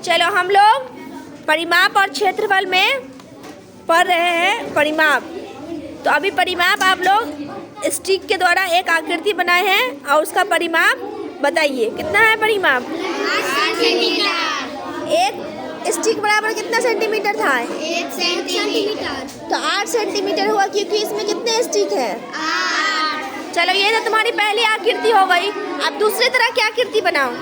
चलो हम लोग परिमाप और क्षेत्रफल में पढ़ रहे हैं परिमाप। तो अभी परिमाप आप लोग स्टिक के द्वारा एक आकृति बनाए हैं और उसका परिमाप बताइए कितना है परिमाप। 8 सेंटीमीटर। एक स्टिक बराबर कितना सेंटीमीटर था? 1 सेंटीमीटर। तो 8 सेंटीमीटर हुआ क्योंकि इसमें कितने स्टिक है? 8। चलो ये तो तुम्हारी पहली आकृति हो गई। अब दूसरी तरह की आकृति बनाओ।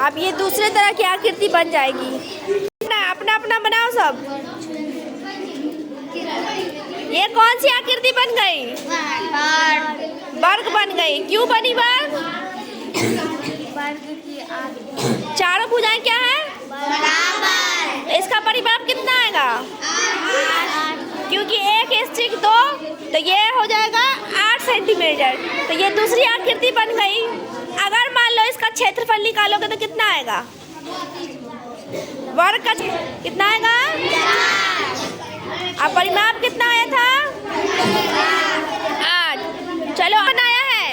अब ये दूसरे तरह की आकृति बन जाएगी। अपना अपना बनाओ सब। ये कौन सी आकृति बन गई? वर्ग बन गई। क्यों बनी वर्ग? चारों भुजाएं क्या है? बराबर। इसका परिमाप कितना आएगा? 8। क्योंकि एक स्टिक 2 तो ये हो जाएगा 8 सेंटीमीटर। तो ये दूसरी आकृति बन गई। अगर मान लो इसका क्षेत्रफल निकालोगे तो कितना आएगा? वर्ग का कितना आएगा? 4। अब परिमाप कितना आया था? 8। चलो बनाया है।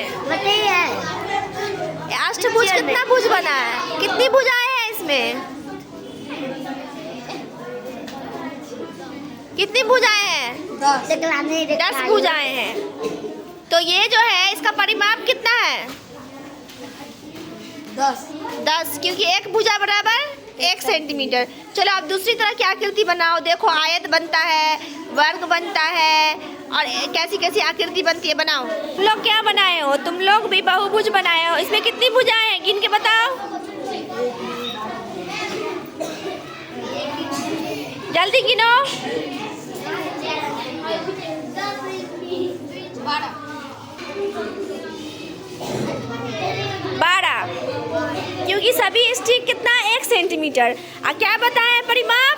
अष्टभुज कितना भुज बना है? कितनी भुजाएं हैं इसमें? कितनी भुजाएं हैं? 10 भुजाएं हैं। तो ये जो है इसका परिमाप कितना है? 10 क्योंकि एक भुजा बराबर 1 सेंटीमीटर। चलो अब दूसरी तरह की आकृति बनाओ। देखो आयत बनता है, वर्ग बनता है और कैसी कैसी आकृति बनती है। बनाओ। तुम लोग क्या बनाए हो? तुम लोग भी बहुभुज बनाए हो। इसमें कितनी भुजाएं हैं गिन के बताओ। जल्दी गिनो। 12 क्योंकि सभी स्टिक कितना 1 सेंटीमीटर। और क्या बताया परिमाप?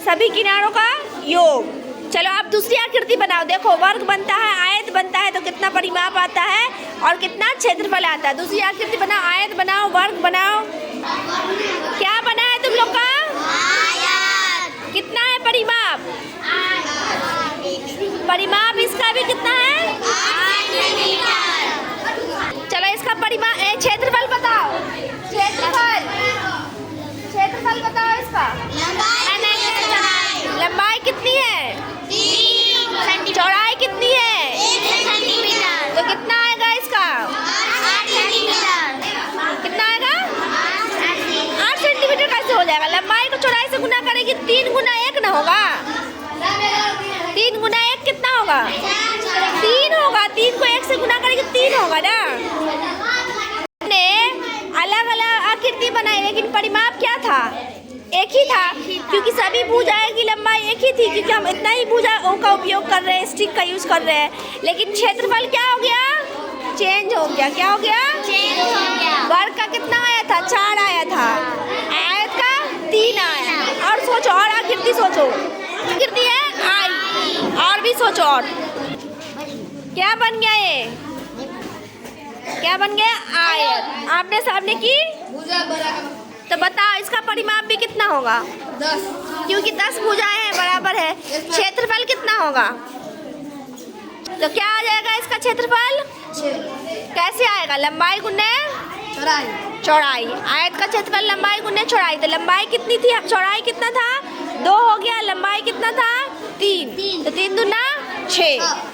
सभी किनारों का योग। चलो आप दूसरी आकृति बनाओ। देखो वर्ग बनता है, आयत बनता है तो कितना परिमाप आता है और कितना क्षेत्रफल आता है। दूसरी आकृति बनाओ, आयत बनाओ, वर्ग बनाओ। क्या बना है तुम लोग का? आयत। कितना है परिमाप? परिमाप इसका भी कितना है? 8 सेंटीमीटर। चलो इसका परिमाप क्षेत्रफल बताओ। क्षेत्रफल बताओ इसका। लंबाई कितनी है? 3 चौड़ाई कितनी है? 1 सेंटीमीटर। तो कितना आएगा इसका? 8 सेंटीमीटर। कितना आएगा? 8 सेंटीमीटर कैसे हो जाएगा? लंबाई को चौड़ाई से गुना करेगी 3 गुना 1 ना होगा? 3 गुना 1 कितना होगा? 3 होगा। 3 को 1 से गुना करेगी 3 होगा ना। हमने अलग अलग आकृति बनाई लेकिन परिमाप क्या था? एक ही था क्योंकि सभी भुजाएं की लंबाई एक ही थी क्योंकि हम इतना ही भुजाओं का उपयोग कर रहे हैं, स्टिक का यूज कर रहे हैं। लेकिन क्षेत्रफल क्या हो गया? चेंज हो गया। क्या हो गया? चेंज हो गया। वर्ग का कितना आया था? 4 आया था। आयत का 3 आया। और सोचो और आकृति सोचो। आकृति है आई। और भी सोचो। और क्या बन गया? ये क्या बन गया? आयत। आपने सामने की तो बताओ इसका परिमाप भी कितना होगा? 10 क्योंकि 10 भुजाएं हैं बराबर है। क्षेत्रफल कितना होगा? तो क्या आ जाएगा इसका क्षेत्रफल? 6 कैसे आएगा? लंबाई गुने चौड़ाई। आयत का क्षेत्रफल लंबाई गुने चौड़ाई। तो लंबाई कितनी थी? चौड़ाई कितना था? 2 हो गया। लंबाई कितना था? 3। तो 3 दूना 6।